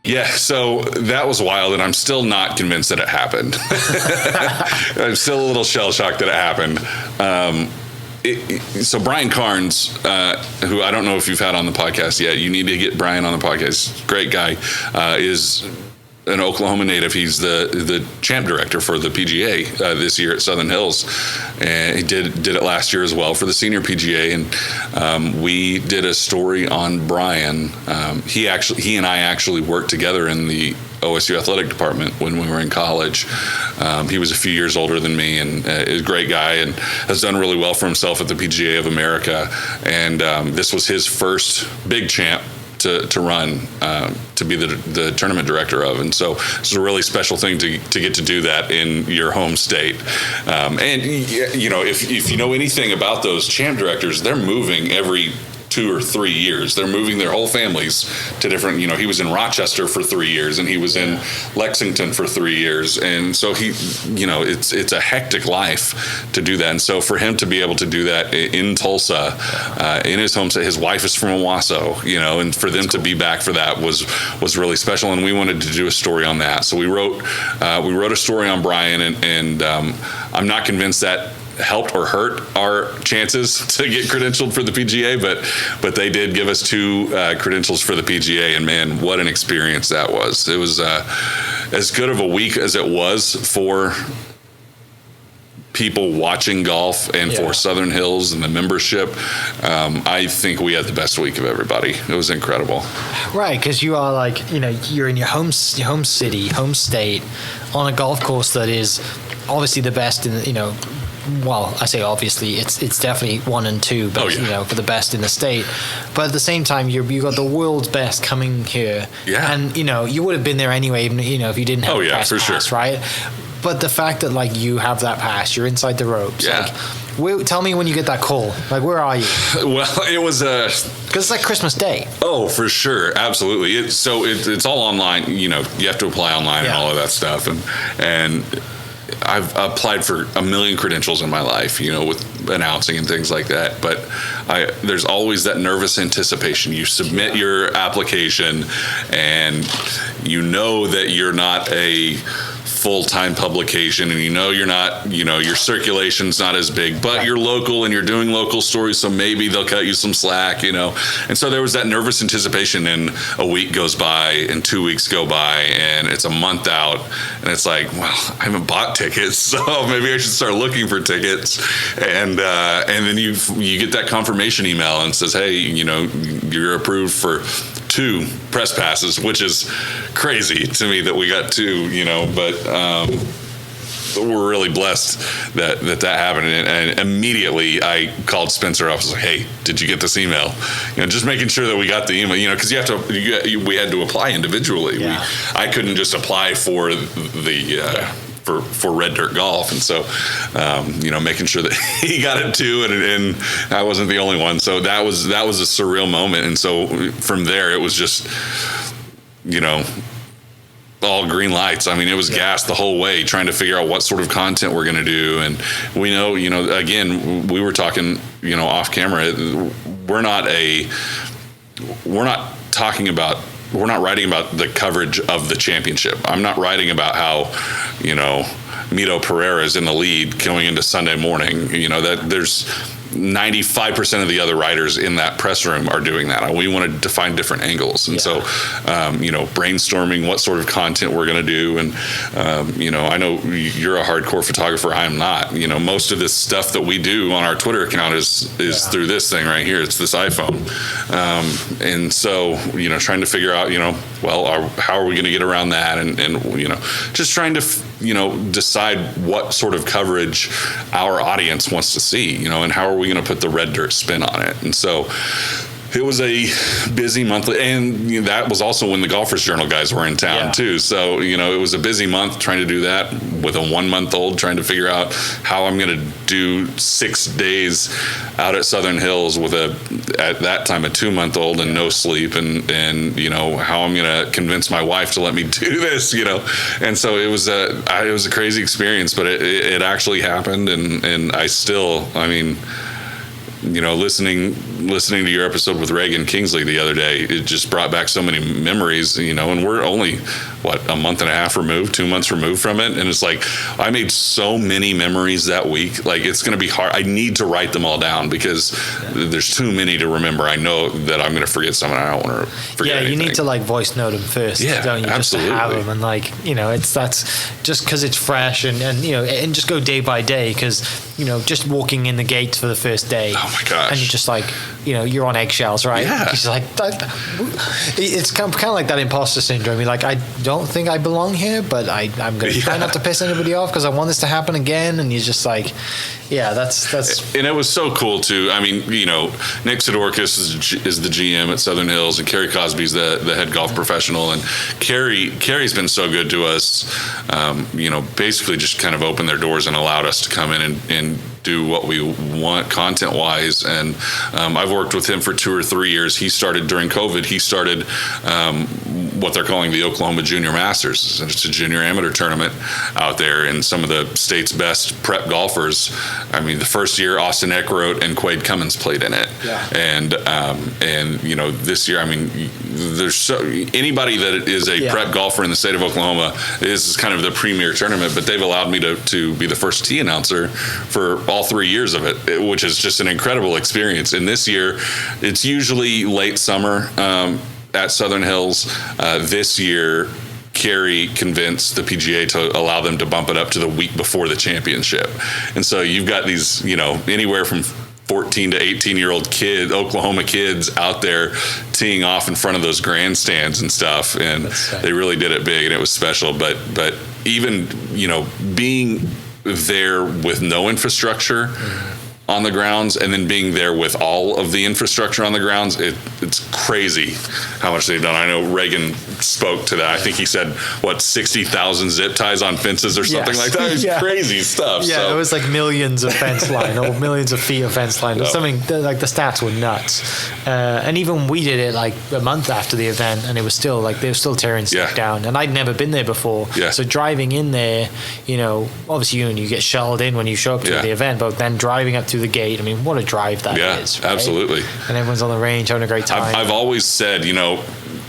Yeah, so that was wild, and I'm still not convinced that it happened. I'm still a little shell-shocked that it happened. So Brian Carnes, who I don't know if you've had on the podcast yet, you need to get Brian on the podcast. Great guy, is an Oklahoma native. He's the champ director for the PGA this year at Southern Hills, and he did it last year as well for the senior PGA. And we did a story on Brian. He and I actually worked together in the OSU athletic department when we were in college. He was a few years older than me, and is a great guy and has done really well for himself at the PGA of America. And this was his first big champ to run, to be the tournament director of. And so it's a really special thing to get to do that in your home state. And you know, if you know anything about those champ directors, they're moving every 2 or 3 years. They're moving their whole families to different, he was in Rochester for 3 years, and he was in Lexington for 3 years. And so it's a hectic life to do that. And so for him to be able to do that in Tulsa, in his home state, his wife is from Owasso, and for them to be back for that was really special. And we wanted to do a story on that. So we wrote a story on Brian, and I'm not convinced that helped or hurt our chances to get credentialed for the PGA, but they did give us 2 credentials for the PGA, and man, what an experience that was. It was as good of a week as it was for people watching golf and for Southern Hills and the membership. I think we had the best week of everybody. It was incredible. Right, because you are you're in your home city, home state, on a golf course that is obviously the best in well, I say obviously, it's definitely 1 and 2, but for the best in the state. But at the same time, you got the world's best coming here, and you would have been there anyway, even if you didn't have a press pass, right? But the fact that you have that pass, you're inside the ropes. Tell me when you get that call. Where are you? Well, it was because it's like Christmas Day. Oh, for sure, absolutely. It's all online. You have to apply online and all of that stuff, and I've applied for a million credentials in my life, with announcing and things like that. But there's always that nervous anticipation. You submit your application, and that you're not a full-time publication, and you're not, your circulation's not as big, but you're local and you're doing local stories, so maybe they'll cut you some slack, And so there was that nervous anticipation, and a week goes by and 2 weeks go by, and it's a month out, and it's like, well, I haven't bought tickets, so maybe I should start looking for tickets. And then you get that confirmation email and it says, hey, you're approved for 2 press passes, which is crazy to me that we got 2, but we're really blessed that happened. And immediately I called Spencer up. I was like, hey, did you get this email? Just making sure that we got the email, because we had to apply individually. Yeah. I couldn't just apply for the for Red Dirt Golf, and so making sure that he got it too, and I wasn't the only one. So that was a surreal moment. And so from there, it was just all green lights. I mean, it was gas the whole way, trying to figure out what sort of content we're going to do. And we know, again, we were talking, off camera. We're not writing about the coverage of the championship. I'm not writing about how, Mito Pereira is in the lead going into Sunday morning. That there's 95% of the other writers in that press room are doing that. We wanted to find different angles. And so, brainstorming what sort of content we're going to do. And, I know you're a hardcore photographer. I'm not. Most of this stuff that we do on our Twitter account is through this thing right here. It's this iPhone. And so, trying to figure out, how are we going to get around that? And just trying to, decide what sort of coverage our audience wants to see, and how are we going to put the Red Dirt spin on it? And so it was a busy month, and that was also when the Golfers Journal guys were in town too. So, it was a busy month trying to do that with a 1-month-old, trying to figure out how I'm going to do 6 days out at Southern Hills with at that time, a 2-month-old and no sleep, and how I'm going to convince my wife to let me do this, And so it was a crazy experience, but it actually happened. And I still, listening to your episode with Reagan Kingsley the other day, it just brought back so many memories, and we're only, a month and a half removed, 2 months removed from it. And it's like, I made so many memories that week. Like, it's going to be hard. I need to write them all down because there's too many to remember. I know that I'm going to forget some, and I don't want to forget anything. You need to voice note them first, don't you? Absolutely. Just to have them, and that's just because it's fresh, and just go day by day, because just walking in the gate for the first day, oh my gosh, and you're just you're on eggshells, right? Yeah. It's it's kind of like that imposter syndrome. You're like, I don't think I belong here, but I'm going to try not to piss anybody off because I want this to happen again. And you're just like, that's. And it was so cool too. I mean, Nick Sidorkis is the GM at Southern Hills, and Kerry Cosby's the head golf professional. And Kerry's been so good to us. Basically just kind of opened their doors and allowed us to come in and do what we want content wise. And I've worked with him for 2 or 3 years. He started during COVID. He started what they're calling the Oklahoma Junior Masters. It's a junior amateur tournament out there, and some of the state's best prep golfers. I mean, the first year, Austin Eckroat and Quade Cummins played in it. Yeah. And this year, I mean, there's anybody that is a prep golfer in the state of Oklahoma, is kind of the premier tournament, but they've allowed me to be the first tee announcer for all 3 years of it, which is just an incredible experience. And this year, it's usually late summer at Southern Hills. This year, Kerry convinced the PGA to allow them to bump it up to the week before the championship. And so you've got these, anywhere from 14 to 18-year-old Oklahoma kids out there teeing off in front of those grandstands and stuff. And they really did it big, and it was special. But even, being there with no infrastructure on the grounds, and then being there with all of the infrastructure on the grounds, it's crazy how much they've done. I know Reagan spoke to that. I think he said, 60,000 zip ties on fences or something like that. It was crazy stuff. Yeah, it was millions of fence line, or millions of feet of fence line. Something the stats were nuts. And even we did it a month after the event, and it was still they were still tearing stuff down. And I'd never been there before. Yeah. So driving in there, obviously you get shelled in when you show up to the event, but then driving up to the gate, I mean, what a drive that is, right? Absolutely. And everyone's on the range having a great time. I've always said,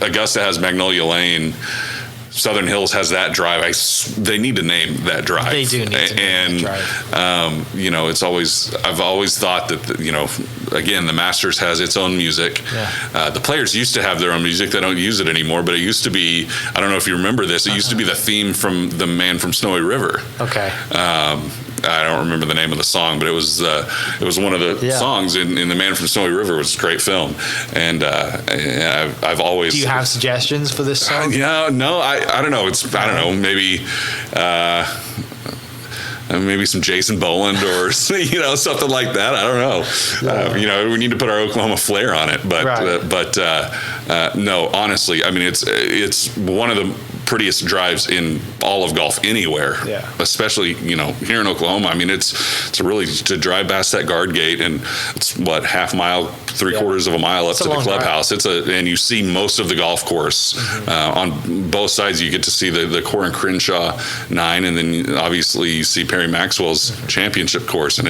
Augusta has Magnolia Lane, Southern Hills has that drive. They need to name that drive. They do need to name that drive. It's always, I've always thought that, again, the Masters has its own music. Yeah. The players used to have their own music. They don't use it anymore, but it used to be, I don't know if you remember this, it used to be the theme from The Man from Snowy River. Okay. I don't remember the name of the song, but it was one of the songs in The Man from Snowy River. It was a great film, and I've always. Do you have suggestions for this song? No, I don't know. Maybe some Jason Boland or something like that. I don't know. We need to put our Oklahoma flair on it, but no, honestly, I mean it's one of the prettiest drives in all of golf anywhere, especially here in Oklahoma. I mean it's really to drive past that guard gate, and it's half mile, 3/4 of a mile up to the clubhouse. And you see most of the golf course. On both sides. You get to see the Corin Crenshaw 9, and then obviously you see Perry Maxwell's championship course, and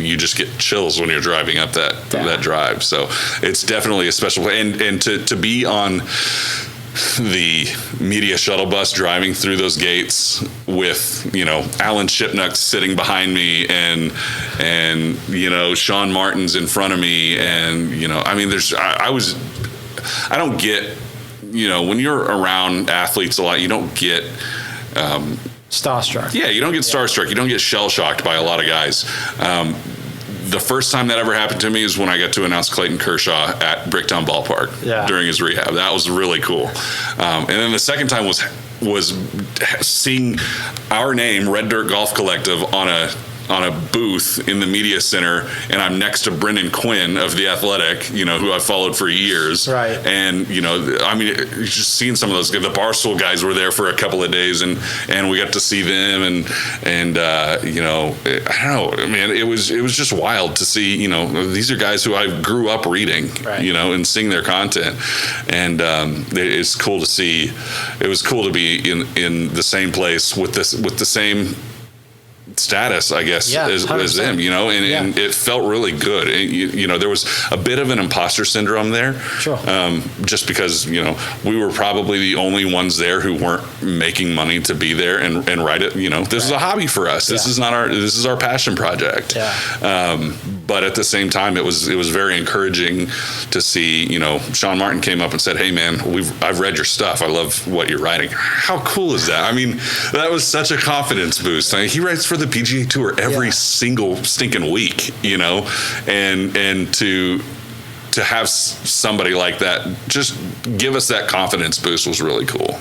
you just get chills when you're driving up that drive. So it's definitely a special play, and to be on the media shuttle bus driving through those gates with Alan Shipnuck sitting behind me and Sean Martin's in front of me, and I don't get when you're around athletes a lot, you don't get starstruck. Yeah, you don't get starstruck. You don't get shell shocked by a lot of guys. The first time that ever happened to me is when I got to announce Clayton Kershaw at Bricktown Ballpark during his rehab. That was really cool. And then the second time was seeing our name, Red Dirt Golf Collective, on a booth in the media center, and I'm next to Brendan Quinn of The Athletic, who I've followed for years. Right. And, just seeing some of those, the Barstool guys were there for a couple of days, and we got to see them, and I don't know, man, it was just wild to see, these are guys who I grew up reading, and seeing their content. And it's cool to see. It was cool to be in the same place with the same status, I guess, Yeah, as 100%. them, you know, and Yeah. it felt really good. You know, there was a bit of an imposter syndrome there, Sure. Just because, you know, we were probably the only ones there who weren't making money to be there and write it. You know, this is a hobby for us. This is not this is our passion project. Yeah. But at the same time, it was very encouraging to see, you know, Sean Martin came up and said, "Hey man, I've read your stuff. I love what you're writing." How cool is that? I mean, that was such a confidence boost. I mean, he writes for the PGA Tour every single stinking week, you know, and to have somebody like that just give us that confidence boost was really cool.